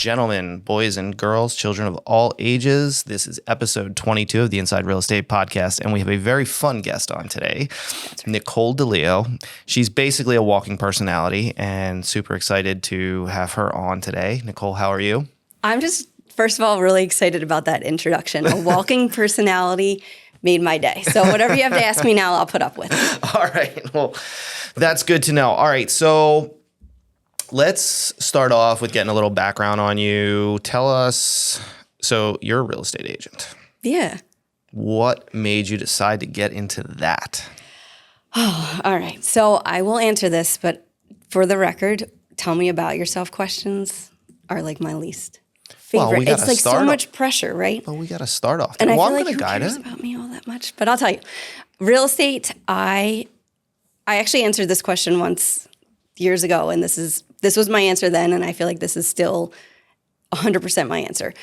gentlemen, boys and girls, children of all ages. This is episode 22 of the Inside Real Estate Podcast, and we have a very fun guest on today, Nicole Delio. She's basically a walking personality, and super excited to have her on today. Nicole, how are you? I'm just, first of all, really excited about that introduction. A walking personality made my day. So whatever you have to ask me now, I'll put up with. All right. Well, that's good to know. All right. So let's start off with getting a little background on you. Tell us, so you're a real estate agent. Yeah. What made you decide to get into that? Oh, all right. So I will answer this, but for the record, tell me about yourself questions are like my least favorite. Well, it's like so much pressure, right? But we got to start off. And I well, feel I'm like who guide cares it. about me all that much? But I'll tell you, real estate, I actually answered this question once years ago, and this was my answer then, and I feel like this is still 100% my answer.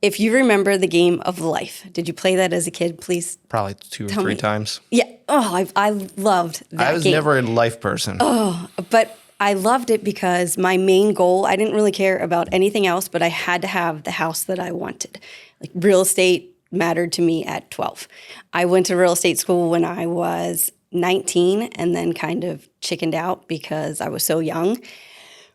If you remember the game of life, did you play that as a kid? Please Probably two or three times. Yeah. Oh, I loved that game. I was never a life person. Oh, but I loved it because my main goal, I didn't really care about anything else, but I had to have the house that I wanted. Like real estate mattered to me at 12. I went to real estate school when I was 19 and then kind of chickened out because I was so young.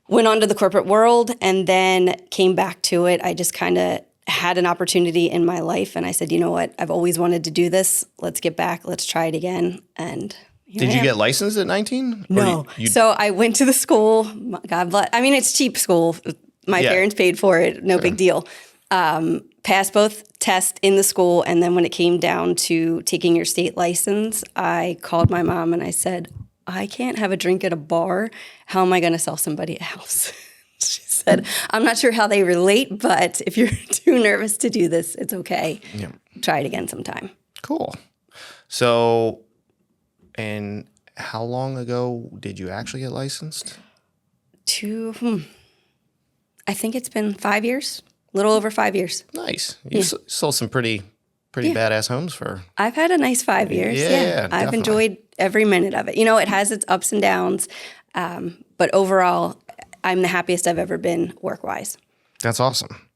Went on to the corporate world and then came back to it. I just kind of had an opportunity in my life and I said, you know what, I've always wanted to do this. Let's get back. Let's try it again. And did you get licensed at 19? No. So I went to the school. God bless. I mean, it's cheap school. My parents paid for it. No big deal. Passed both tests in the school. And then when it came down to taking your state license, I called my mom and I said, I can't have a drink at a bar. How am I going to sell somebody a house? She said, I'm not sure how they relate, but if you're too nervous to do this, it's okay. Yeah. Try it again sometime. Cool. So, and how long ago did you actually get licensed? I think it's been 5 years, a little over 5 years. Nice. You sold some pretty badass homes for... I've had a nice 5 years. Yeah. I've enjoyed every minute of it. You know, it has its ups and downs, but overall, I'm the happiest I've ever been work-wise. That's awesome.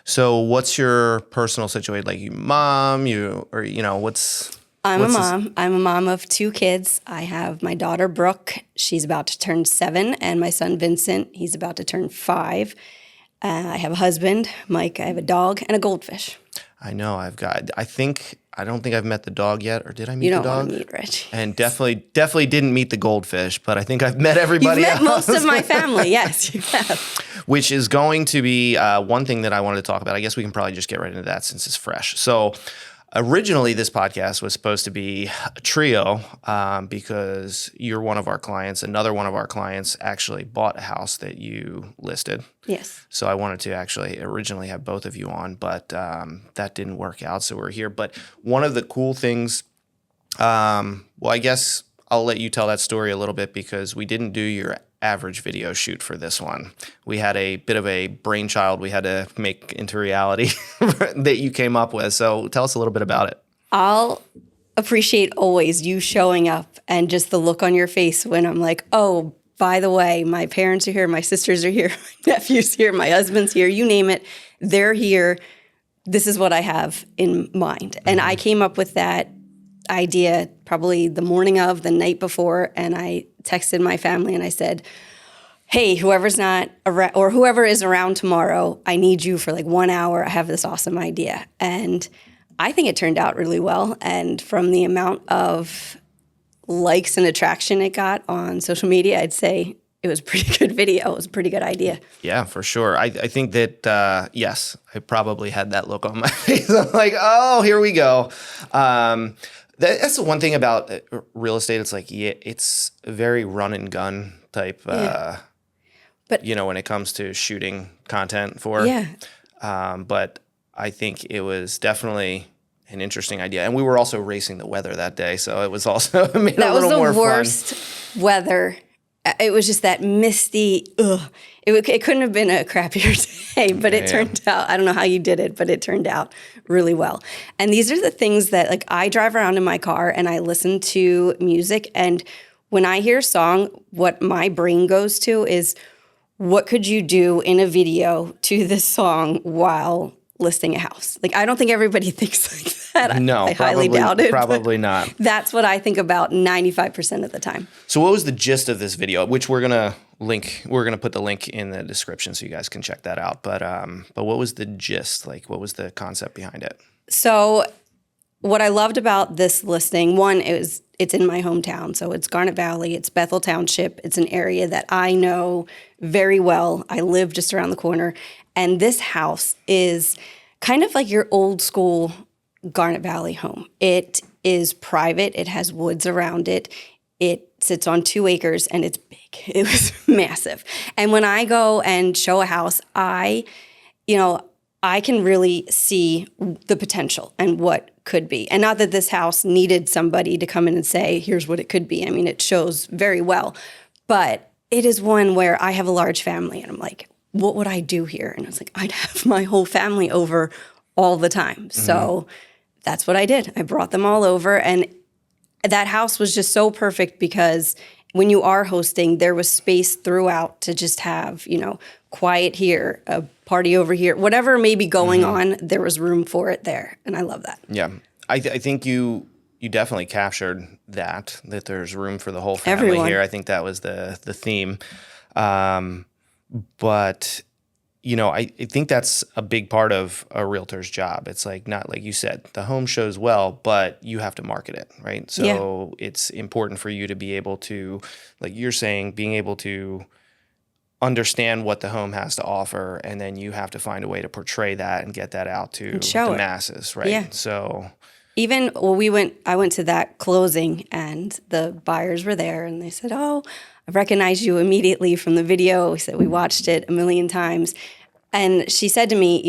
So what's your personal situation? Like you mom, what's... I'm a mom. I'm a mom of 2 kids. I have my daughter, Brooke. She's about to turn 7, and my son, Vincent. He's about to turn 5. I have a husband, Mike. I have a dog and a goldfish. I know. I don't think I've met the dog yet, or did I meet the dog? You don't want to meet Rich. And definitely didn't meet the goldfish, but I think I've met everybody else. You've met most of my family, yes, you have. Which is going to be one thing that I wanted to talk about. I guess we can probably just get right into that since it's fresh. So originally, this podcast was supposed to be a trio because you're one of our clients. Another one of our clients actually bought a house that you listed. Yes. So I wanted to actually originally have both of you on, but that didn't work out. So we're here. But one of the cool things, well, I guess I'll let you tell that story a little bit because we didn't do your average video shoot for this one. We had a bit of a brainchild we had to make into reality that you came up with. So tell us a little bit about it. I'll appreciate always you showing up and just the look on your face when I'm like, oh, by the way, my parents are here, my sisters are here, my nephew's here, my husband's here, you name it, they're here. This is what I have in mind. And I came up with that idea probably the morning of, the night before, and I texted my family and I said, hey, whoever's not around or whoever is around tomorrow, I need you for like 1 hour. I have this awesome idea. And I think it turned out really well. And from the amount of likes and attraction it got on social media, I'd say it was a pretty good video. It was a pretty good idea. Yeah, for sure. I think that, yes, I probably had that look on my face. I'm like, oh, here we go. That's the one thing about real estate. It's like, it's a very run and gun type, but when it comes to shooting content for. Yeah. But I think it was definitely an interesting idea. And we were also racing the weather that day. So it was also made it a little more fun. That was the worst weather. It was just that misty, It couldn't have been a crappier day, but it turned out, I don't know how you did it, but it turned out really well. And these are the things that, like, I drive around in my car and I listen to music. And when I hear a song, what my brain goes to is, what could you do in a video to this song while listing a house? Like, I don't think everybody thinks like that. No, I highly doubt it. Probably not. That's what I think about 95% of the time. So what was the gist of this video, which we're going to link? We're going to put the link in the description so you guys can check that out. But what was the gist? Like, what was the concept behind it? So what I loved about this listing, one, it's in my hometown. So it's Garnet Valley, it's Bethel Township. It's an area that I know very well. I live just around the corner. And this house is kind of like your old school Garnet Valley home. It is private. It has woods around it. It sits on 2 acres and it's big. It was massive. And when I go and show a house, I can really see the potential and what could be. And not that this house needed somebody to come in and say, here's what it could be. I mean, it shows very well. But it is one where I have a large family and I'm like, what would I do here? And I was like, I'd have my whole family over all the time. So that's what I did. I brought them all over. And that house was just so perfect because when you are hosting, there was space throughout to just have, quiet here, a party over here, whatever may be going on, there was room for it there. And I love that. Yeah. I think you definitely captured that there's room for the whole family Everyone. here. I think that was the theme. But I think that's a big part of a realtor's job. It's like, not like you said, the home shows well, but you have to market it, right? So it's important for you to be able to, like you're saying, being able to understand what the home has to offer, and then you have to find a way to portray that and get that out to the masses, right? Yeah. So even, I went to that closing and the buyers were there and they said, oh, I recognize you immediately from the video. We said, we watched it a million times. And she said to me,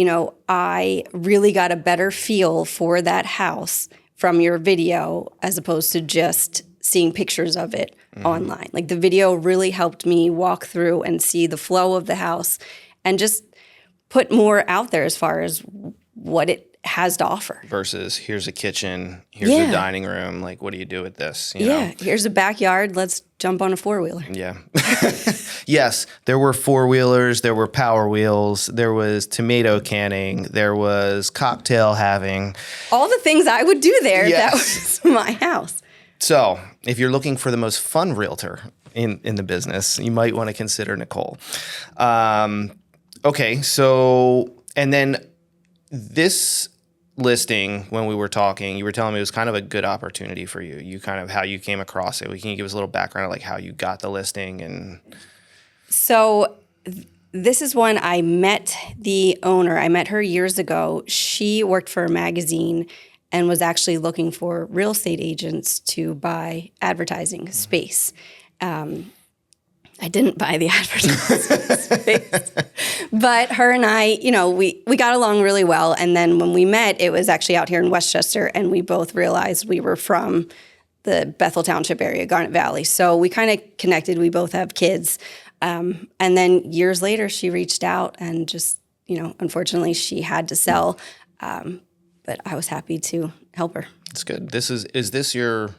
I really got a better feel for that house from your video as opposed to just seeing pictures of it online. Like the video really helped me walk through and see the flow of the house and just put more out there as far as what it has to offer. Versus here's a kitchen, here's a dining room. Like, what do you do with this? You know? Here's a backyard. Let's jump on a 4-wheeler. Yeah. Yes, there were 4-wheelers, there were Power Wheels, there was tomato canning, there was cocktail having. All the things I would do there. Yes. That was my house. So if you're looking for the most fun realtor in the business, you might want to consider Nicole. Okay, so, and then this listing, when we were talking, you were telling me it was kind of a good opportunity for you. You kind of, how you came across it. Can you give us a little background of like how you got the listing? And so this is when I met the owner. I met her years ago. She worked for a magazine and was actually looking for real estate agents to buy advertising space. I didn't buy the advertising space. But her and I, we got along really well. And then when we met, it was actually out here in Westchester, and we both realized we were from the Bethel Township area, Garnet Valley. So we kind of connected. We both have kids. And then years later, she reached out and just, unfortunately, she had to sell. But I was happy to help her. That's good. Is this your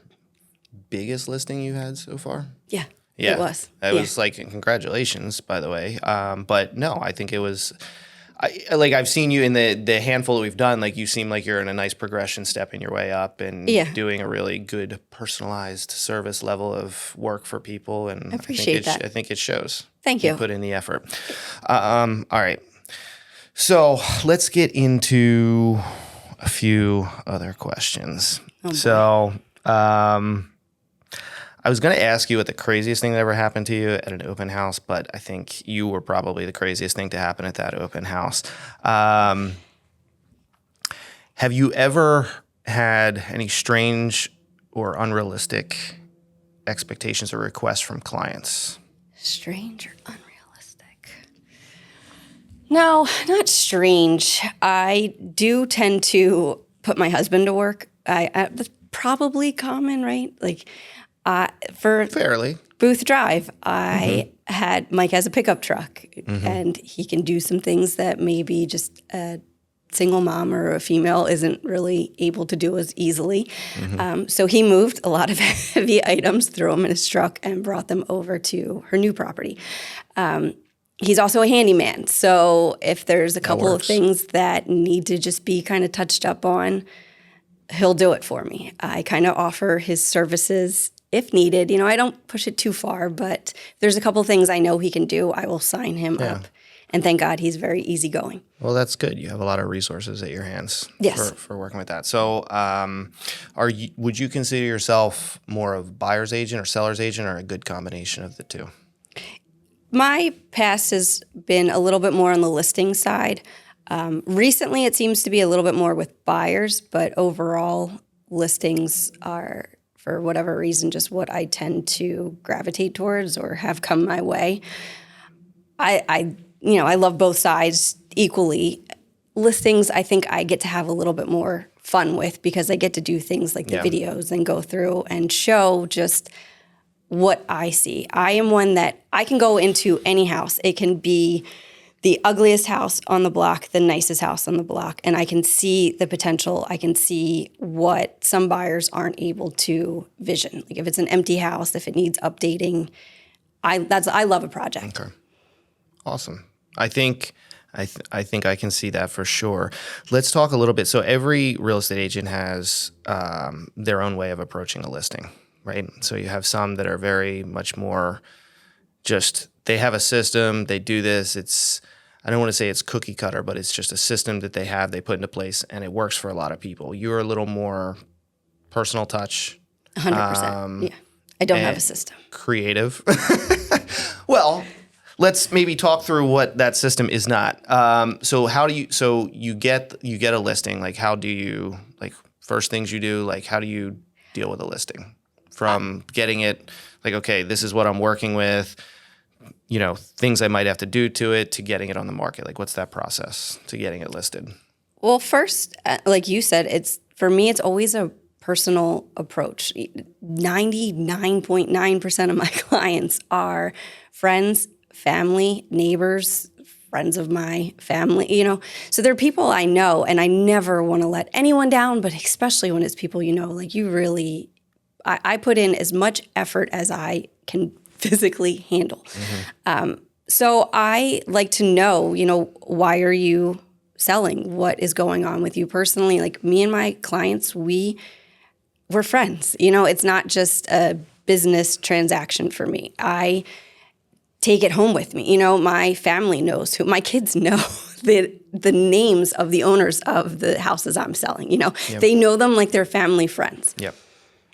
biggest listing you had so far? Yeah. Yeah, it was. It was like, congratulations, by the way. But no, I think it was, I've seen you in the handful that we've done, like you seem like you're in a nice progression, stepping your way up and doing a really good personalized service level of work for people. And I appreciate that. I think it shows. Thank you. You put in the effort. All right. So let's get into a few other questions. So, I was going to ask you what the craziest thing that ever happened to you at an open house, but I think you were probably the craziest thing to happen at that open house. Have you ever had any strange or unrealistic expectations or requests from clients? Strange or unrealistic? No, not strange. I do tend to put my husband to work. That's probably common, right? Like, for Fairly. Booth Drive, I had Mike has a pickup truck, and he can do some things that maybe just a single mom or a female isn't really able to do as easily. So he moved a lot of heavy items, threw them in his truck, and brought them over to her new property. He's also a handyman. So if there's a couple of works. things that need to just be kind of touched up on, he'll do it for me. I kind of offer his services if needed. I don't push it too far, but if there's a couple of things I know he can do, I will sign him up. And thank God he's very easygoing. Well, that's good. You have a lot of resources at your hands Yes. for working with that. So would you consider yourself more of buyer's agent or seller's agent, or a good combination of the two? My past has been a little bit more on the listing side. Recently, it seems to be a little bit more with buyers, but overall, listings are, for whatever reason, just what I tend to gravitate towards or have come my way. I love both sides equally. Listings, I think I get to have a little bit more fun with because I get to do things like the videos and go through and show just what I see. I am one that I can go into any house. It can be the ugliest house on the block, the nicest house on the block, and I can see the potential. I can see what some buyers aren't able to vision. Like if it's an empty house, if it needs updating, I love a project. Okay, awesome. I think I can see that for sure. Let's talk a little bit. So every real estate agent has their own way of approaching a listing, right? So you have some that are very much more just, they have a system, they do this. I don't want to say it's cookie cutter, but it's just a system that they put into place, and it works for a lot of people. You're a little more personal touch. 100%. Yeah. I don't have a system. Creative. Well, let's maybe talk through what that system is not. So you get a listing, like how do you, like first things you do, like how do you deal with a listing? From getting it, like, okay, this is what I'm working with, things I might have to do to it, to getting it on the market. Like, what's that process to getting it listed? Well, first, like you said, for me, it's always a personal approach. 99.9% of my clients are friends, family, neighbors, friends of my family, So they're people I know, and I never want to let anyone down, but especially when it's people like you really, I put in as much effort as I can physically handle. So I like to know, why are you selling? What is going on with you personally? Like me and my clients, we're friends. It's not just a business transaction for me. I take it home with me. My family knows my kids know the names of the owners of the houses I'm selling. They know them like they're family friends. Yep.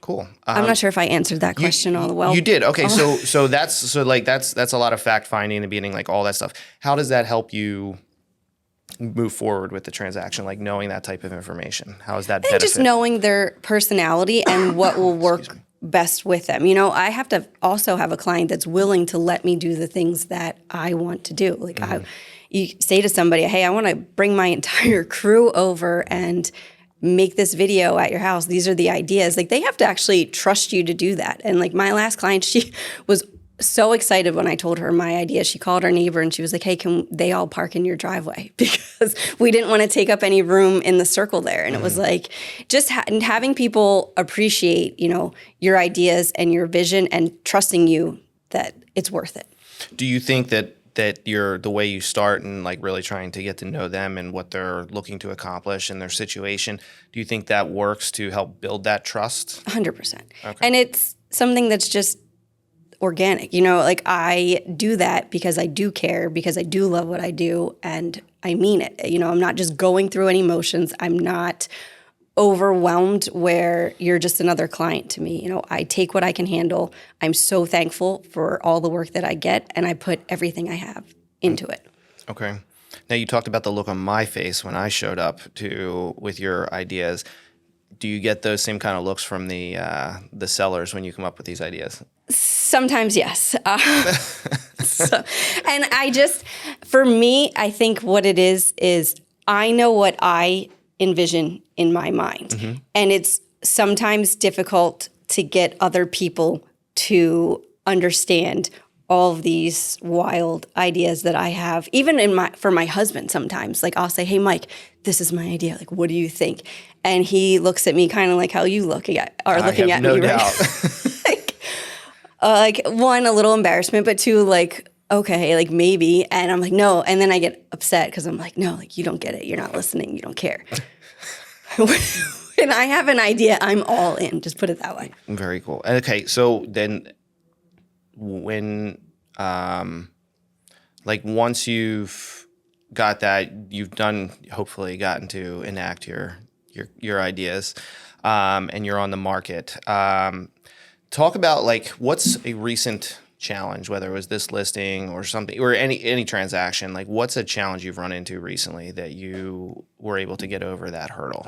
Cool. I'm not sure if I answered that question all well. You did. Okay. So that's a lot of fact finding in the beginning, like all that stuff. How does that help you move forward with the transaction? Like knowing that type of information, how is that benefit? Just knowing their personality and what will work best with them. I have to also have a client that's willing to let me do the things that I want to do. Like you say to somebody, hey, I want to bring my entire crew over and make this video at your house. These are the ideas. Like they have to actually trust you to do that. And like my last client, she was so excited when I told her my idea. She called our neighbor and she was like, hey, can they all park in your driveway? Because we didn't want to take up any room in the circle there. And it was like just having people appreciate, your ideas and your vision and trusting you that it's worth it. Do you think that the way you start and like really trying to get to know them and what they're looking to accomplish and their situation, do you think that works to help build that trust? 100%. Okay. And it's something that's just organic. Like I do that because I do care, because I do love what I do, and I mean it. I'm not just going through any motions. I'm not overwhelmed where you're just another client to me. I take what I can handle. I'm so thankful for all the work that I get, and I put everything I have into it. Okay. Now you talked about the look on my face when I showed up with your ideas. Do you get those same kind of looks from the sellers when you come up with these ideas? Sometimes, yes. And for me, I think what it is I know what I envision in my mind. And it's sometimes difficult to get other people to understand all of these wild ideas that I have. Even for my husband sometimes. Like I'll say, hey, Mike, this is my idea. Like, what do you think? And he looks at me kind of like how you looking at me right no now. doubt. Like one, a little embarrassment, but two, like okay, like maybe. And I'm like, no. And then I get upset because I'm like, no, like you don't get it. You're not listening. You don't care. When I have an idea, I'm all in. Just put it that way. Very cool. Okay, so then when, like once you've got that, you've done, hopefully gotten to enact your ideas, and you're on the market. Talk about like what's a recent challenge, whether it was this listing or something, or any transaction. Like, what's a challenge you've run into recently that you were able to get over that hurdle?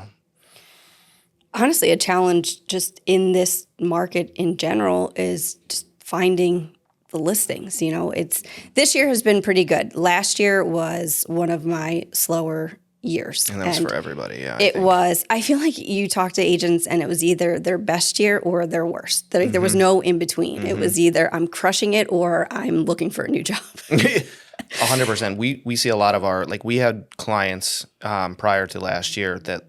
Honestly, a challenge just in this market in general is just finding the listings. This year has been pretty good. Last year was one of my slower years. And that was for everybody, yeah. It was. I feel like you talk to agents and it was either their best year or their worst. There was no in between. It was either I'm crushing it or I'm looking for a new job. 100%. We see a lot of we had clients prior to last year that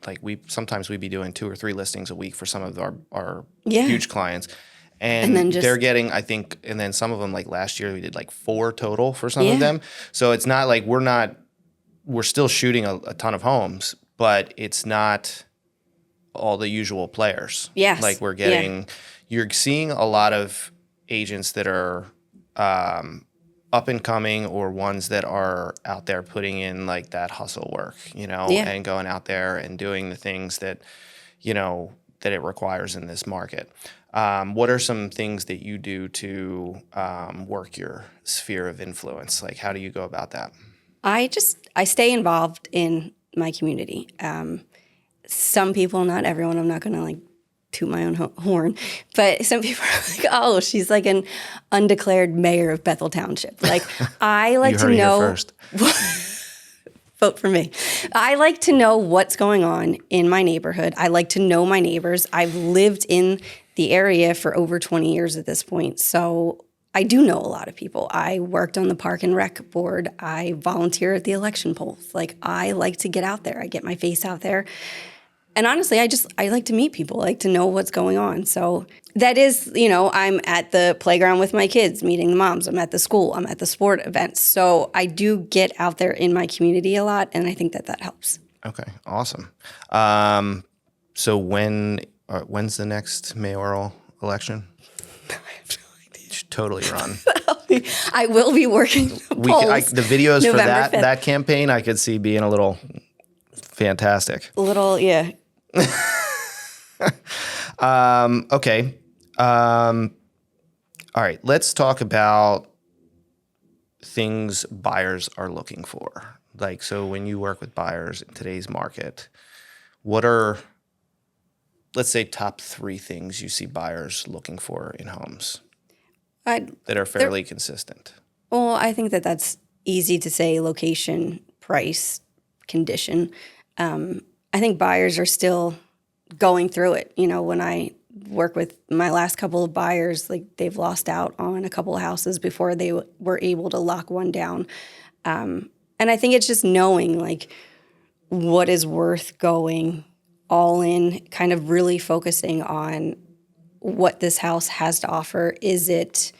like sometimes we'd be doing 2 or 3 listings a week for some of our huge clients. And then they're getting, I think, and then some of them like last year we did like 4 total for some of them. So it's not like we're still shooting a ton of homes, but it's not all the usual players. Yes. Like you're seeing a lot of agents that are up and coming, or ones that are out there putting in like that hustle work, and going out there and doing the things that, that it requires in this market. What are some things that you do to work your sphere of influence? Like, how do you go about that? I stay involved in my community. Some people, not everyone, I'm not going to like toot my own horn, but some people are like, oh, she's like an undeclared mayor of Bethel Township. Like, I like to know. You heard it here first. Vote for me. I like to know what's going on in my neighborhood. I like to know my neighbors. I've lived in the area for over 20 years at this point, so I do know a lot of people. I worked on the Park and Rec board. I volunteer at the election polls. Like, I like to get out there. I get my face out there. And honestly, I like to meet people. I like to know what's going on. So that is, I'm at the playground with my kids, meeting the moms. I'm at the school. I'm at the sport events. So I do get out there in my community a lot, and I think that helps. Okay, awesome. So when's the next mayoral election? Totally run. I will be working the polls. The videos November for 5th. that campaign, I could see being a little fantastic. Yeah. Okay. All right. Let's talk about things buyers are looking for. Like, so when you work with buyers in today's market, what are, let's say, top 3 things you see buyers looking for in homes that are fairly consistent? Well, I think that's easy to say: location, price, condition. I think buyers are still going through it. When I work with my last couple of buyers, like, they've lost out on a couple of houses before they were able to lock one down. And I think it's just knowing like what is worth going all in, kind of really focusing on what this house has to offer. Is it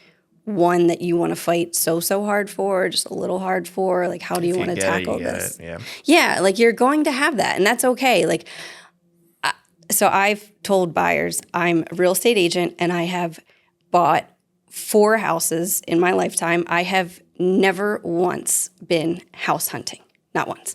one that you want to fight so hard for, just a little hard for? Like, how do you want to tackle this? Yeah, like, you're going to have that, and that's okay. Like, so I've told buyers I'm a real estate agent, and I have bought 4 houses in my lifetime. I have never once been house hunting, not once.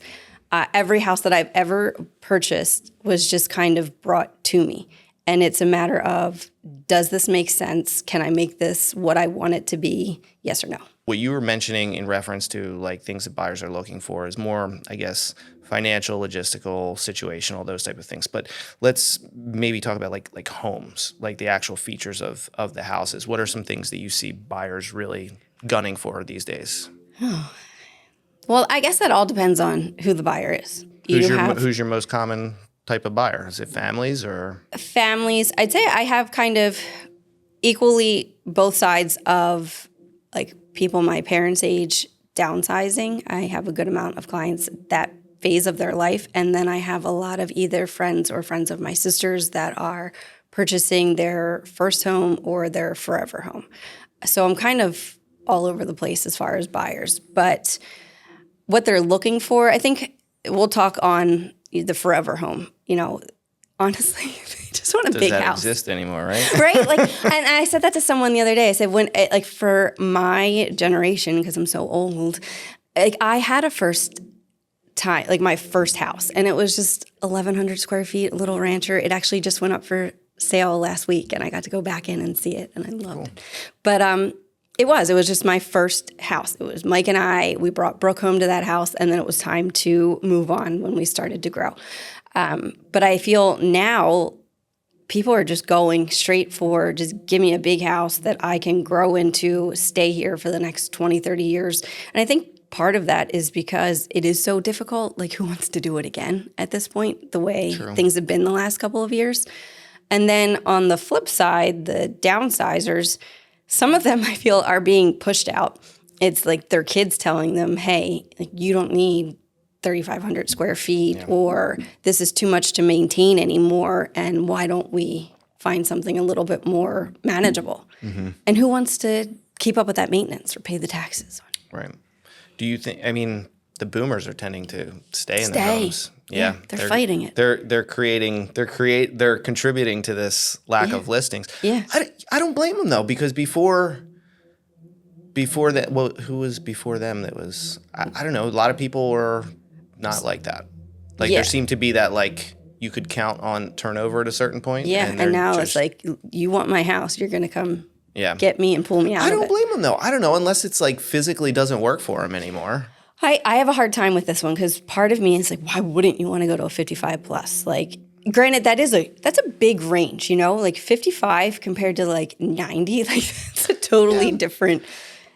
Every house that I've ever purchased was just kind of brought to me. And it's a matter of, does this make sense? Can I make this what I want it to be? Yes or no? What you were mentioning in reference to like things that buyers are looking for is more, I guess, financial, logistical, situational, those type of things. But let's maybe talk about like homes, like the actual features of the houses. What are some things that you see buyers really gunning for these days? Well, I guess that all depends on who the buyer is. Who's your most common type of buyer? Is it families or? Families. I'd say I have kind of equally both sides of like people my parents' age downsizing. I have a good amount of clients that phase of their life. And then I have a lot of either friends or friends of my sisters that are purchasing their first home or their forever home. So I'm kind of all over the place as far as buyers. But what they're looking for, I think we'll talk on the forever home. Honestly, they just want a big Does that house. exist anymore, right? Right? Like, and I said that to someone the other day. I said, like for my generation, because I'm so old, like I had a first time, like my first house, and it was just 1,100 square feet, a little rancher. It actually just went up for sale last week, and I got to go back in and see it, and I loved it. But it was just my first house. It was Mike and I. We brought Brooke home to that house, and then it was time to move on when we started to grow. But I feel now people are just going straight for just give me a big house that I can grow into, stay here for the next 20, 30 years. And I think part of that is because it is so difficult. Like, who wants to do it again at this point, the way things have been the last couple of years? And then on the flip side, the downsizers, some of them I feel are being pushed out. It's like their kids telling them, hey, like, you don't need 3,500 square feet, or this is too much to maintain anymore, and why don't we find something a little bit more manageable? And who wants to keep up with that maintenance or pay the taxes? Right. Do you think, I mean, the boomers are tending to stay in their homes. Yeah, they're fighting it. They're contributing to this lack of listings. Yeah. I don't blame them though, because before that, well, who was before them? That was, I don't know. A lot of people were not like that. Like there seemed to be that, like, you could count on turnover at a certain point. Yeah. And now it's like, you want my house, you're going to come get me and pull me out of it. I don't blame them though. I don't know, unless it's like physically doesn't work for them anymore. I have a hard time with this one because part of me is like, why wouldn't you want to go to a 55 plus? Like, granted, that's a big range, like 55 compared to like 90, like that's a totally different.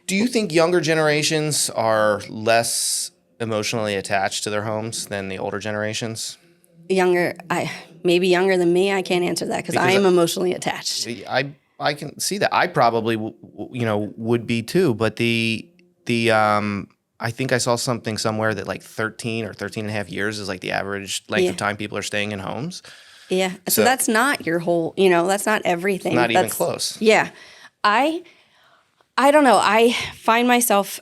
Do you think younger generations are less emotionally attached to their homes than the older generations? Maybe younger than me. I can't answer that because I am emotionally attached. I can see that. I probably would be too, but I think I saw something somewhere that like 13 or 13 and a half years is like the average length of time people are staying in homes. Yeah. So that's not your whole, that's not everything. Not even close. Yeah. I don't know. I find myself,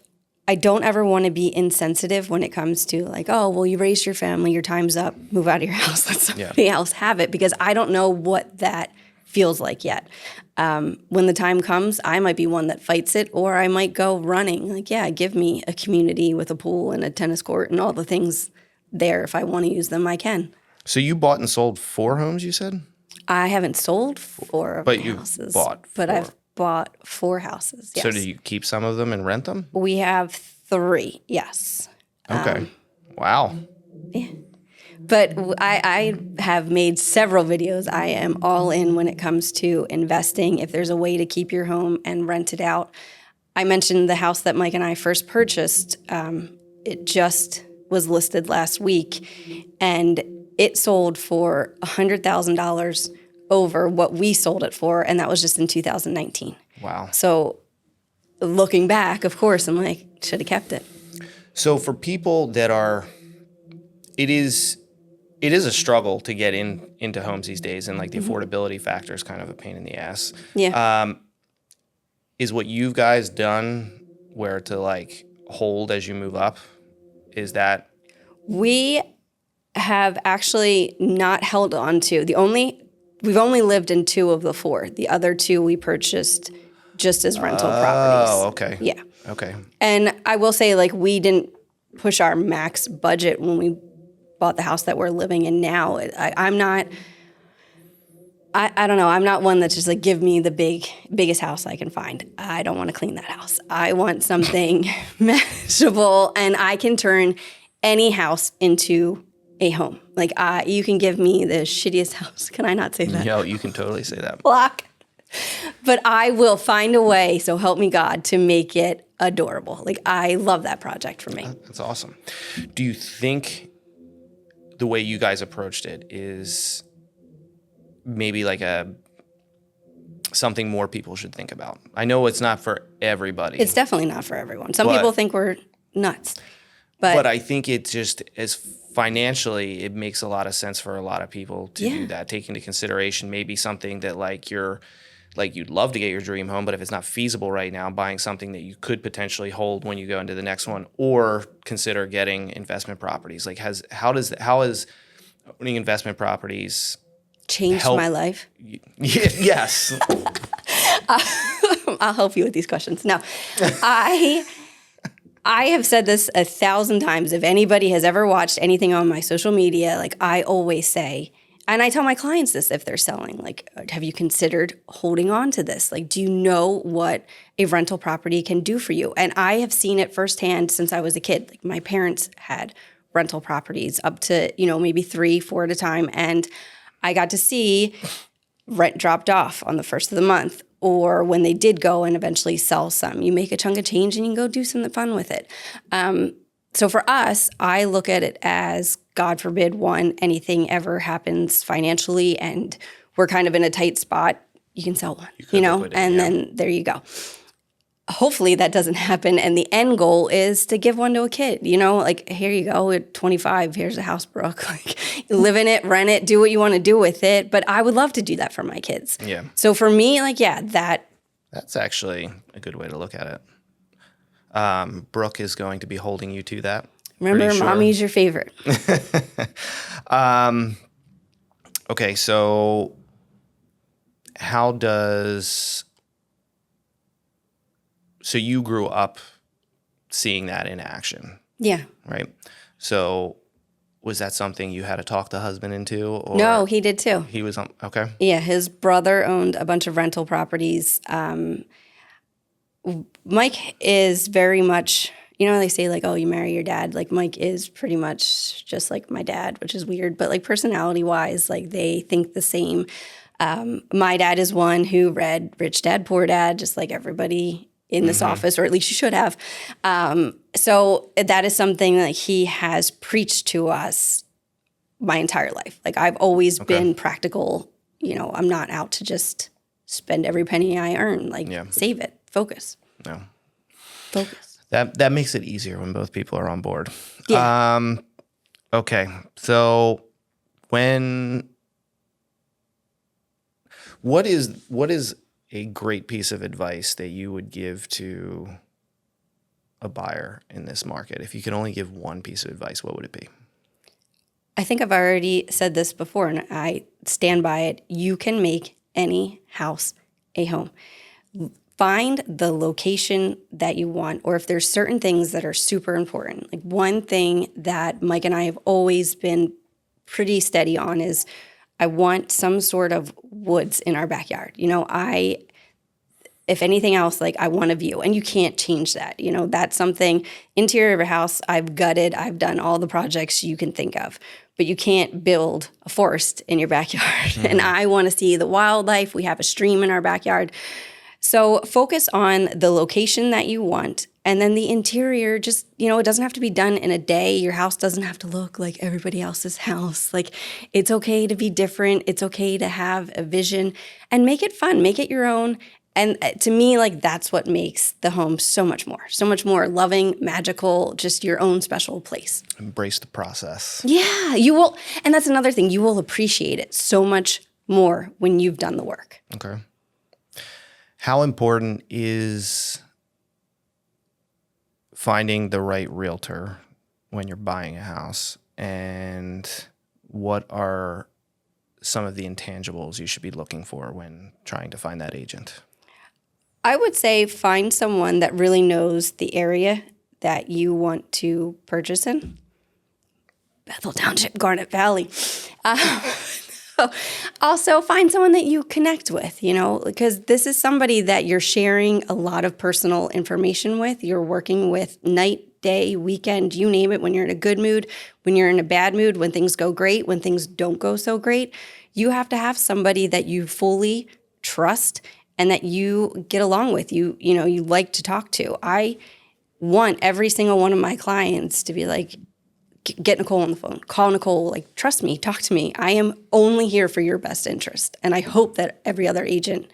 I don't ever want to be insensitive when it comes to like, oh, well, you raised your family, your time's up, move out of your house, let somebody else have it, because I don't know what that feels like yet. When the time comes, I might be one that fights it, or I might go running. Like, yeah, give me a community with a pool and a tennis court and all the things there. If I want to use them, I can. So you bought and sold 4 homes, you said? I haven't sold 4 of my houses. But I've bought 4 houses, yes. So do you keep some of them and rent them? We have 3, yes. Okay. Wow. Yeah. But I have made several videos. I am all in when it comes to investing. If there's a way to keep your home and rent it out. I mentioned the house that Mike and I first purchased. It just was listed last week, and it sold for $100,000 over what we sold it for, and that was just in 2019. Wow. So looking back, of course, I'm like, should have kept it. So for people that are, it is a struggle to get into homes these days, and like the affordability factor is kind of a pain in the ass. Yeah. Is what you guys done where to like hold as you move up? Is that? We have actually not held on to we've only lived in 2 of the 4. The other 2 we purchased just as rental properties. Oh, okay. Yeah. Okay. And I will say, like, we didn't push our max budget when we bought the house that we're living in now. I'm not, I don't know. I'm not one that's just like, give me the biggest house I can find. I don't want to clean that house. I want something manageable, and I can turn any house into a home. Like, you can give me the shittiest house. Can I not say that? No, you can totally say that. Block. But I will find a way, so help me God, to make it adorable. Like, I love that project for me. That's awesome. Do you think the way you guys approached it is maybe like something more people should think about? I know it's not for everybody. It's definitely not for everyone. Some people think we're nuts. But I think it just, as financially, it makes a lot of sense for a lot of people to do that, take into consideration maybe something that like you're like you'd love to get your dream home, but if it's not feasible right now, buying something that you could potentially hold when you go into the next one, or consider getting investment properties. Like how is owning investment properties Changed help? my life. Yes. I'll help you with these questions. No, I have said this 1,000 times. If anybody has ever watched anything on my social media, like I always say, and I tell my clients this if they're selling, like, have you considered holding on to this? Like, do you know what a rental property can do for you? And I have seen it firsthand since I was a kid. Like my parents had rental properties up to, maybe 3, 4 at a time. And I got to see rent dropped off on the first of the month, or when they did go and eventually sell some. You make a chunk of change and you can go do something fun with it. So for us, I look at it as, God forbid, anything ever happens financially and we're kind of in a tight spot, you can sell one, and then there you go. Hopefully that doesn't happen. And the end goal is to give one to a kid, like, here you go at 25, here's a house, Brooke. Like, live in it, rent it, do what you want to do with it. But I would love to do that for my kids. Yeah. So for me, That's actually a good way to look at it. Brooke is going to be holding you to that. Remember, Pretty sure. Mommy's your favorite. Okay, so so you grew up seeing that in action, Yeah. right? So was that something you had to talk the husband into? Or No, he did too. He was okay. Yeah, his brother owned a bunch of rental properties. Mike is very much, they say like, oh, you marry your dad. Like Mike is pretty much just like my dad, which is weird. But like personality wise, like they think the same. My dad is one who read Rich Dad, Poor Dad, just like everybody in this office, or at least you should have. So that is something that he has preached to us my entire life. Like I've always been practical. I'm not out to just spend every penny I earn. Like save it, focus. No. Focus. That makes it easier when both people are on board. Yeah. Okay. So what is a great piece of advice that you would give to a buyer in this market? If you could only give one piece of advice, what would it be? I think I've already said this before, and I stand by it. You can make any house a home. Find the location that you want, or if there's certain things that are super important. Like one thing that Mike and I have always been pretty steady on is I want some sort of woods in our backyard. If anything else, like I want a view, and you can't change that. That's something. Interior of a house, I've gutted. I've done all the projects you can think of, but you can't build a forest in your backyard. And I want to see the wildlife. We have a stream in our backyard. So focus on the location that you want. And then the interior, just, it doesn't have to be done in a day. Your house doesn't have to look like everybody else's house. Like, it's okay to be different. It's okay to have a vision and make it fun, make it your own. And to me, like, that's what makes the home so much more loving, magical, just your own special place. Embrace the process. Yeah, you will. And that's another thing. You will appreciate it so much more when you've done the work. Okay. How important is finding the right realtor when you're buying a house? And what are some of the intangibles you should be looking for when trying to find that agent? I would say find someone that really knows the area that you want to purchase in. Bethel Township, Garnet Valley. Also, find someone that you connect with, because this is somebody that you're sharing a lot of personal information with. You're working with night, day, weekend, you name it, when you're in a good mood, when you're in a bad mood, when things go great, when things don't go so great. You have to have somebody that you fully trust and that you get along with, you like to talk to. I want every single one of my clients to be like, get Nicole on the phone, call Nicole, like, trust me, talk to me. I am only here for your best interest. And I hope that every other agent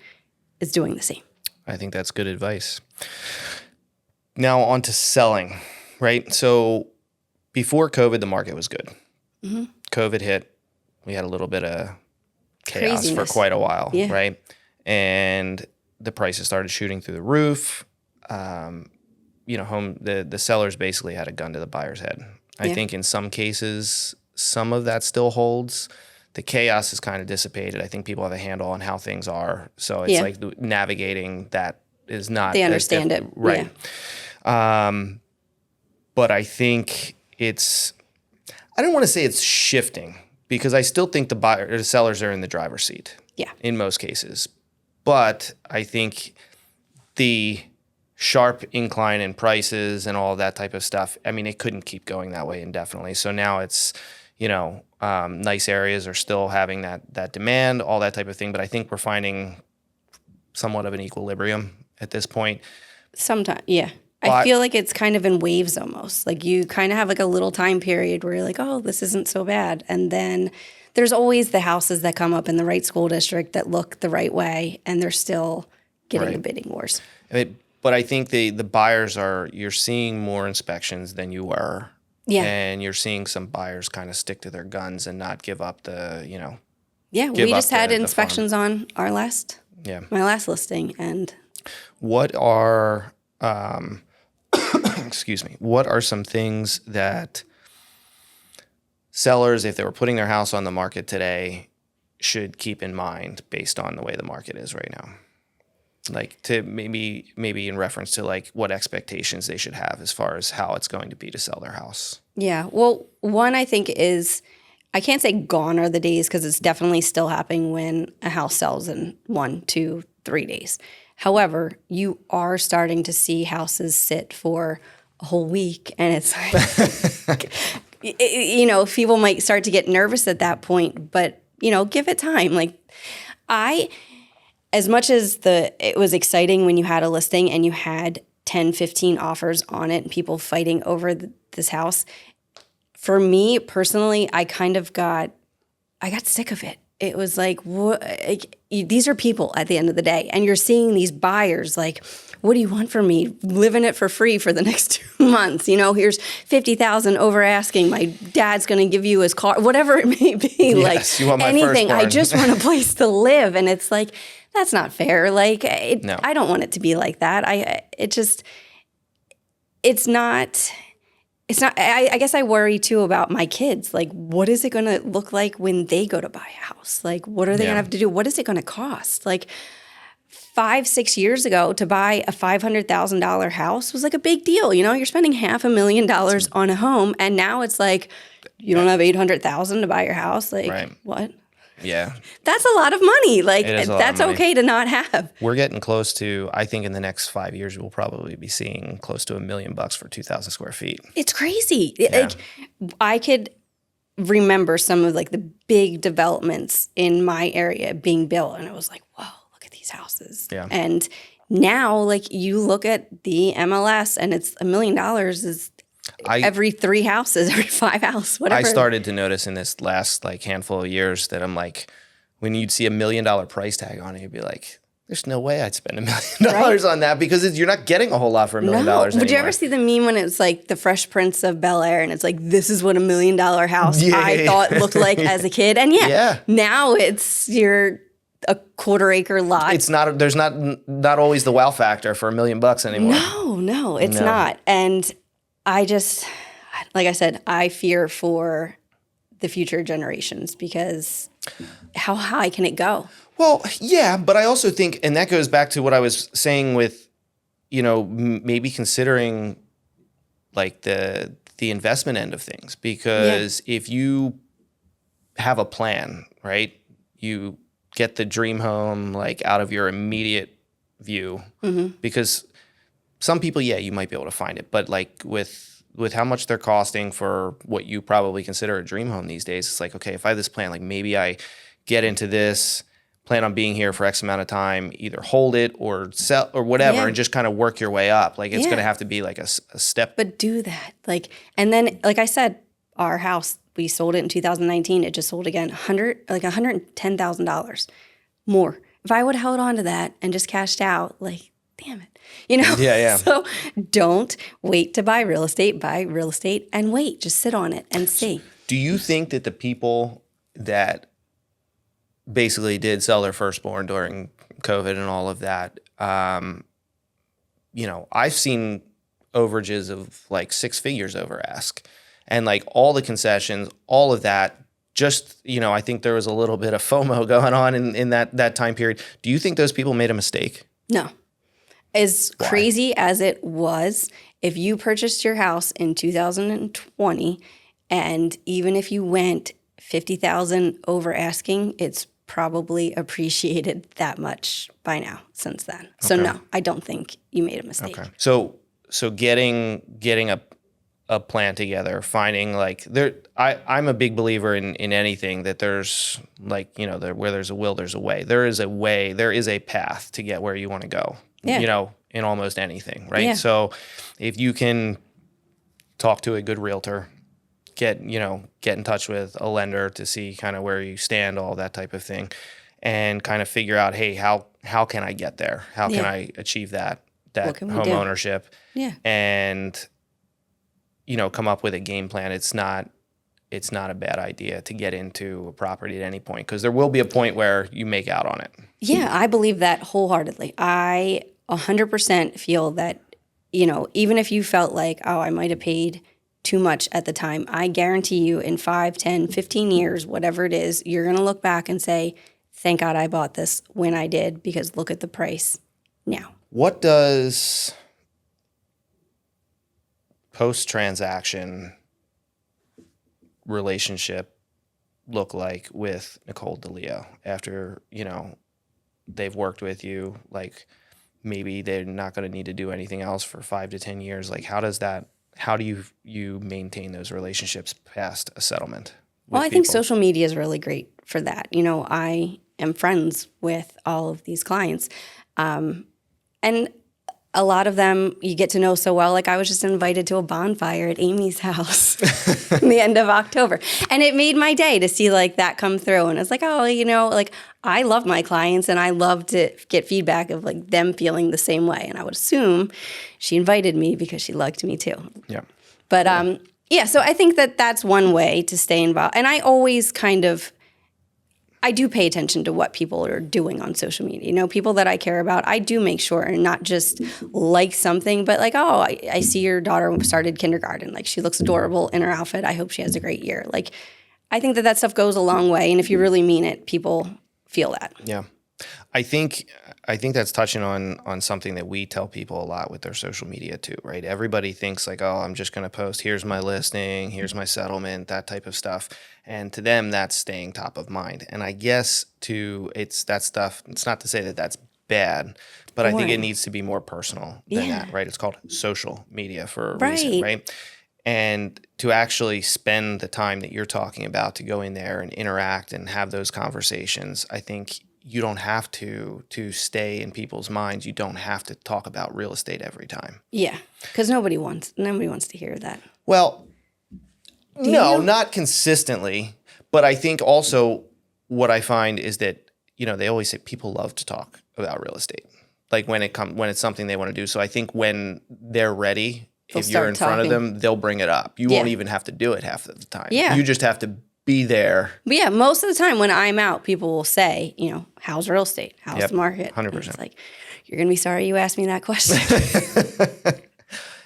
is doing the same. I think that's good advice. Now on to selling, right? So before COVID, the market was good. COVID hit. We had a little bit of chaos Craziness for quite a while, Yeah. right? and the prices started shooting through the roof. The sellers basically had a gun to the buyer's head. I think in some cases, some of that still holds. The chaos is kind of dissipated. I think people have a handle on how things are. So it's like navigating that is not. They understand it. Right. Yeah. But I think I don't want to say it's shifting, because I still think the sellers are in the driver's seat. Yeah. In most cases. But I think the sharp incline in prices and all that type of stuff, I mean, it couldn't keep going that way indefinitely. So now it's, nice areas are still having that demand, all that type of thing. But I think we're finding somewhat of an equilibrium at this point. Sometimes, yeah. I feel like it's kind of in waves almost. Like you kind of have like a little time period where you're like, oh, this isn't so bad. And then there's always the houses that come up in the right school district that look the right way, and they're still getting the bidding wars. But I think the buyers you're seeing more inspections than you were. Yeah. And you're seeing some buyers kind of stick to their guns and not give up Yeah, we just had inspections on my last listing. And what are, excuse me, what are some things that sellers, if they were putting their house on the market today, should keep in mind based on the way the market is right now? Like to maybe in reference to like what expectations they should have as far as how it's going to be to sell their house. Yeah. Well, one I think is, I can't say gone are the days, because it's definitely still happening when a house sells in 1, 2, 3 days. However, you are starting to see houses sit for a whole week, and it's like, people might start to get nervous at that point, but, give it time. Like as much as it was exciting when you had a listing and you had 10, 15 offers on it and people fighting over this house, for me personally, I got sick of it. It was like, these are people at the end of the day. And you're seeing these buyers like, what do you want from me? Living it for free for the next 2 months. Here's $50,000 over asking. My dad's going to give you his car, whatever it may be. Yes, you want my anything. firstborn. I just want a place to live. And it's like, that's not fair. Like, No. I don't want it to be like that. It's not. I guess I worry too about my kids. Like, what is it going to look like when they go to buy a house? Like, what are they going to have to do? What is it going to cost? Like 5, 6 years ago, to buy a $500,000 house was like a big deal. You're spending $500,000 on a home, and now it's like you don't have $800,000 to buy your house. Like, what? Yeah. That's a lot of money. Like, that's okay to not have. We're getting close to, I think in the next 5 years, we'll probably be seeing close to $1 million for 2,000 square feet. It's crazy. Like, I could remember some of like the big developments in my area being built, and it was like, whoa, look at these houses. Yeah. And now, like, you look at the MLS and it's $1 million is every 3 houses, every 5 houses, whatever. I started to notice in this last like handful of years that I'm like, when you'd see $1 million price tag on it, you'd be like, there's no way I'd spend $1 million on that, because you're not getting a whole lot for $1 million anymore. Would you ever see the meme when it's like the Fresh Prince of Bel-Air, and it's like, this is what $1 million house I thought looked like as a kid? And now you're a quarter-acre lot. It's not. There's not always the wow factor for $1 million anymore. No, it's not. And I just, like I said, I fear for the future generations, because how high can it go? Well, yeah, but I also think, and that goes back to what I was saying with, maybe considering like the investment end of things, because if you have a plan, right, you get the dream home like out of your immediate view, because some people, you might be able to find it, but like with how much they're costing for what you probably consider a dream home these days, it's like, okay, if I have this plan, like maybe I get into this, plan on being here for X amount of time, either hold it or sell or whatever, and just kind of work your way up. Like it's going to have to be like a step. But do that. Like, and then, like I said, our house, we sold it in 2019. It just sold again, $110,000 more. If I would have held on to that and just cashed out, like, damn it. Yeah. So don't wait to buy real estate and wait. Just sit on it and see. Do you think that the people that basically did sell their firstborn during COVID and all of that, I've seen overages of like 6 figures over ask, and like all the concessions, all of that. Just, I think there was a little bit of FOMO going on in that time period. Do you think those people made a mistake? No. As Why? crazy as it was, if you purchased your house in 2020, and even if you went 50,000 over asking, it's probably appreciated that much by now since then. So no, I don't think you made a mistake. Okay. So getting a plan together, finding like I'm a big believer in anything that there's like, where there's a will, there's a way. There is a way, there is a path to get where you want to go. Yeah. In almost anything, right? Yeah. So if you can talk to a good realtor, get in touch with a lender to see kind of where you stand, all that type of thing, and kind of figure out, hey, how can I get there? How can I achieve that can we home do? ownership? Yeah. And come up with a game plan. It's not a bad idea to get into a property at any point, because there will be a point where you make out on it. Yeah, I believe that wholeheartedly. I 100% feel that, even if you felt like, oh, I might have paid too much at the time, I guarantee you in 5, 10, 15 years, whatever it is, you're going to look back and say, thank God I bought this when I did, because look at the price now. What does post-transaction relationship look like with Nicole Delio after, they've worked with you? Like, maybe they're not going to need to do anything else for 5 to 10 years. Like, how do you maintain those relationships past a settlement? Well, I think social media is really great for that. I am friends with all of these clients. And a lot of them you get to know so well. Like, I was just invited to a bonfire at Amy's house in the end of October. And it made my day to see like that come through. And it's like, oh, like I love my clients and I love to get feedback of like them feeling the same way. And I would assume she invited me because she liked me too. Yeah. But so I think that that's one way to stay involved. And I always I do pay attention to what people are doing on social media. People that I care about, I do make sure and not just like something, but like, oh, I see your daughter started kindergarten. Like, she looks adorable in her outfit. I hope she has a great year. Like, I think that stuff goes a long way. And if you really mean it, people feel that. Yeah. I think that's touching on something that we tell people a lot with their social media too, right? Everybody thinks like, oh, I'm just going to post, here's my listing, here's my settlement, that type of stuff. And to them, that's staying top of mind. And I guess it's that stuff. It's not to say that that's bad, but I think it needs to be more personal than that, right? It's called social media for a reason, right? And to actually spend the time that you're talking about to go in there and interact and have those conversations, I think you don't have to stay in people's minds. You don't have to talk about real estate every time. Yeah, because nobody wants to hear that. Well, not consistently, but I think also what I find is that, they always say people love to talk about real estate, like when it's something they want to do. So I think when they're ready, if you're in front of them, they'll bring it up. You won't even have to do it half of the time. Yeah. You just have to be there. But yeah, most of the time when I'm out, people will say, how's real estate? How's the market? 100%. It's like, you're going to be sorry you asked me that question.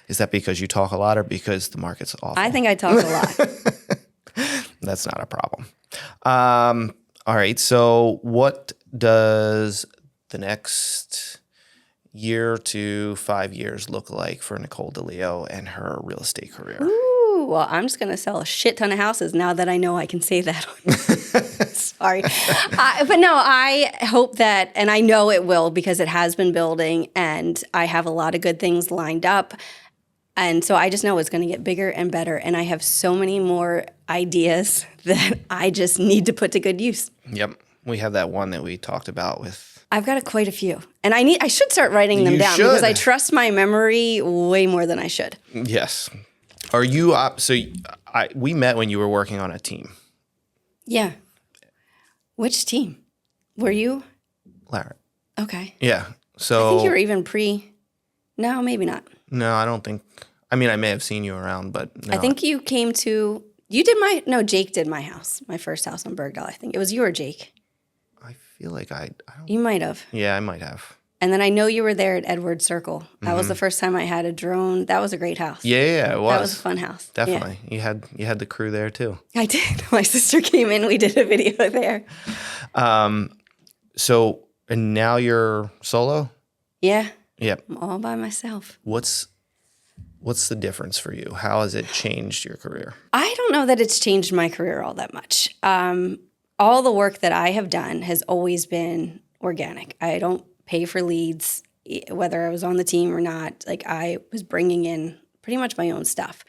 Is that because you talk a lot or because the market's awful? I think I talk a lot. That's not a problem. All right. So what does the next year to 5 years look like for Nicole Delio and her real estate career? Ooh, well, I'm just going to sell a shit ton of houses now that I know I can say that. Sorry. But no, I hope that, and I know it will because it has been building and I have a lot of good things lined up. And so I just know it's going to get bigger and better. And I have so many more ideas that I just need to put to good use. Yep. We have that one that we talked about with. I've got quite a few. And I should start writing them down because I trust my memory way more than I should. Yes. Are you, we met when you were working on a team. Yeah. Which team? Were you? Larry. Okay. Yeah. So. I think you were even no, maybe not. No, I don't think. I mean, I may have seen you around, but no. I think you came to. Jake did my house, my first house on Bergdahl. I think it was you or Jake. I feel like I don't. You might have. Yeah, I might have. And then I know you were there at Edwards Circle. That was the first time I had a drone. That was a great house. Yeah, it was. That was a fun house. Definitely. You had the crew there too. I did. My sister came in. We did a video there. So, and now you're solo? Yeah. Yep. I'm all by myself. What's the difference for you? How has it changed your career? I don't know that it's changed my career all that much. All the work that I have done has always been organic. I don't pay for leads, whether I was on the team or not. Like, I was bringing in pretty much my own stuff.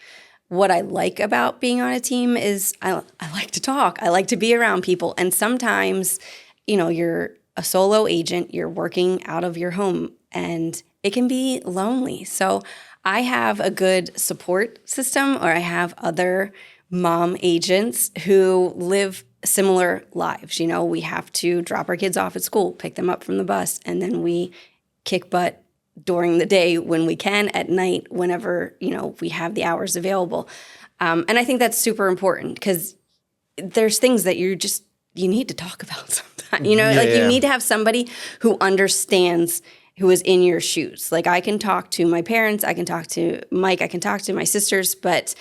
What I like about being on a team is I like to talk. I like to be around people. And sometimes, you're a solo agent, you're working out of your home, and it can be lonely. So I have a good support system, or I have other mom agents who live similar lives. We have to drop our kids off at school, pick them up from the bus, and then we kick butt during the day when we can, at night, whenever, we have the hours available. And I think that's super important, because there's things that you need to talk about sometimes. You need to have somebody who understands, who is in your shoes. Like, I can talk to my parents, I can talk to Mike, I can talk to my sisters, but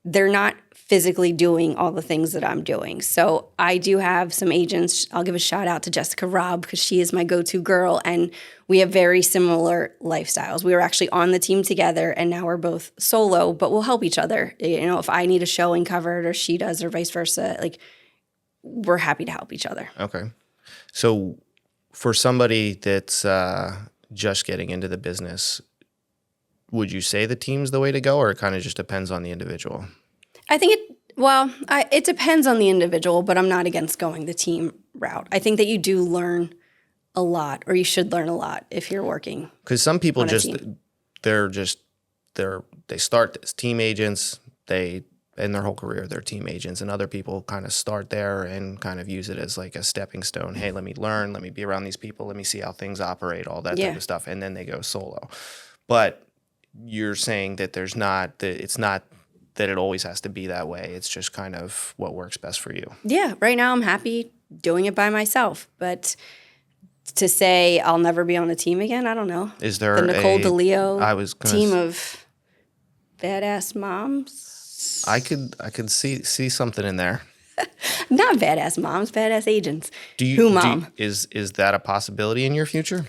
they're not physically doing all the things that I'm doing. So I do have some agents. I'll give a shout out to Jessica Robb, because she is my go-to girl, and we have very similar lifestyles. We were actually on the team together, and now we're both solo, but we'll help each other. If I need a showing covered or she does, or vice versa, like, we're happy to help each other. Okay. So for somebody that's just getting into the business, would you say the team's the way to go, or it kind of just depends on the individual? I think it depends on the individual, but I'm not against going the team route. I think that you do learn a lot, or you should learn a lot if you're working. Because some people they start as team agents, in their whole career they're team agents, and other people kind of start there and kind of use it as like a stepping stone. Hey, let me learn, let me be around these people, let me see how things operate, all that type of stuff, and then they go solo. But you're saying that it's not that it always has to be that way. It's just kind of what works best for you. Yeah. Right now I'm happy doing it by myself. But to say I'll never be on a team again, I don't know. Is there the Nicole Delio team of badass moms? I could see something in there. Not badass moms, badass agents. Is that a possibility in your future?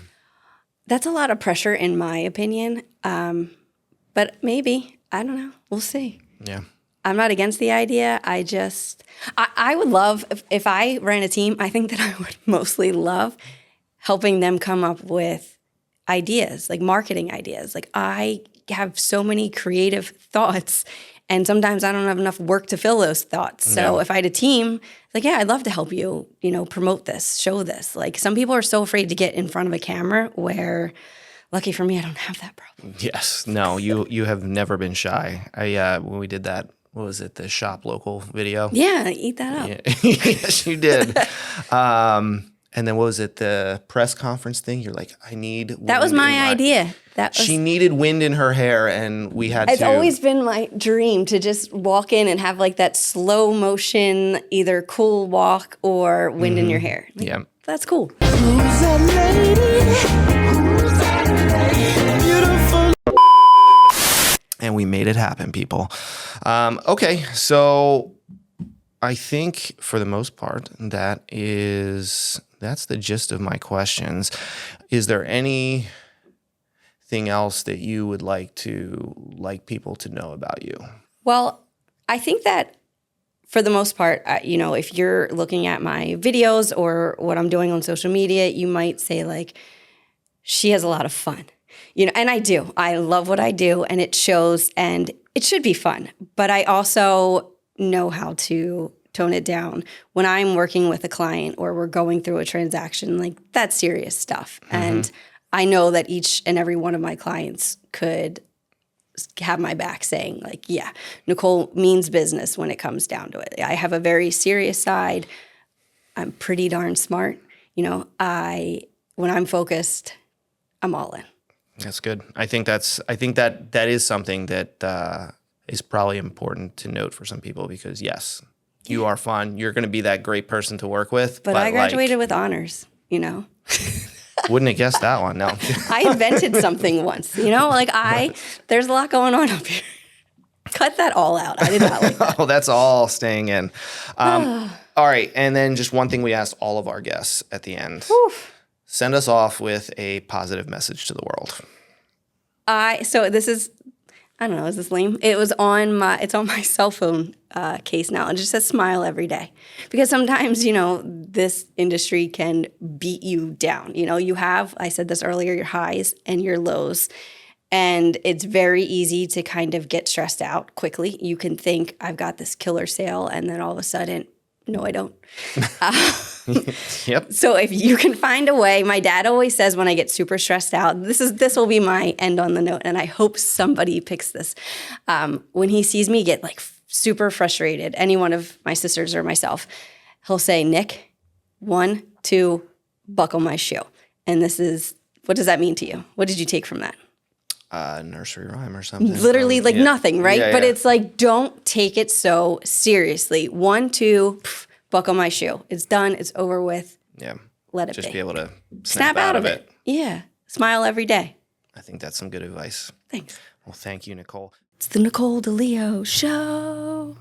That's a lot of pressure, in my opinion. But maybe. I don't know. We'll see. Yeah. I'm not against the idea. I would love, if I ran a team, I think that I would mostly love helping them come up with ideas, like marketing ideas. Like, I have so many creative thoughts, and sometimes I don't have enough work to fill those thoughts. So if I had a team, like, yeah, I'd love to help you, promote this, show this. Like, some people are so afraid to get in front of a camera, where lucky for me, I don't have that problem. Yes. No, you have never been shy. When we did that, what was it, the shop local video? Yeah, eat that up. Yeah. Yes, you did. And then what was it, the press conference thing? You're like, I need wind. That was my idea. She needed wind in her hair, and we had It's always been my dream to just walk in and have like that slow motion, either cool walk or wind in your hair. Like, yeah. That's cool. Who's that lady? Who's that lady? Beautiful. And we made it happen, people. Okay, so I think for the most part, that's the gist of my questions. Is there anything else that you would like people to know about you? Well, I think that for the most part, if you're looking at my videos or what I'm doing on social media, you might say, like, she has a lot of fun. And I do. I love what I do, and it shows, and it should be fun. But I also know how to tone it down. When I'm working with a client or we're going through a transaction, like, that's serious stuff. And I know that each and every one of my clients could have my back saying, like, yeah, Nicole means business when it comes down to it. I have a very serious side. I'm pretty darn smart. When I'm focused, I'm all in. That's good. I think that is something that is probably important to note for some people, because yes, you are fun. You're going to be that great person to work with. But I graduated with honors. you know. Wouldn't have guessed that one. No. I invented something once, you know, like there's a lot going on up here. Cut that all out. I did not like that. Oh, that's all staying in. All right. And then just one thing we asked all of our guests at the end. Send us off with a positive message to the world. So this is, I don't know, is this lame? It's on my cell phone case now. It just says smile every day. Because sometimes, you know, this industry can beat you down. You know, you have, I said this earlier, your highs and your lows. And it's very easy to kind of get stressed out quickly. You can think, I've got this killer sale, and then all of a sudden, no, I don't. Yep. So if you can find a way, my dad always says when I get super stressed out, this will be my end on the note, and I hope somebody picks this. When he sees me get like super frustrated, any one of my sisters or myself, he'll say, Nick, 1, 2, buckle my shoe. And this is, what does that mean to you? What did you take from that? Nursery rhyme or something. Literally like nothing, right? Yeah, but yeah. it's like, don't take it so seriously. 1, 2, buckle my shoe. It's done. It's over with. Yeah. Let it Just be. be able to Snap out of it. Yeah. Smile every day. I think that's some good advice. Thanks. Well, thank you, Nicole. It's the Nicole Delio Show.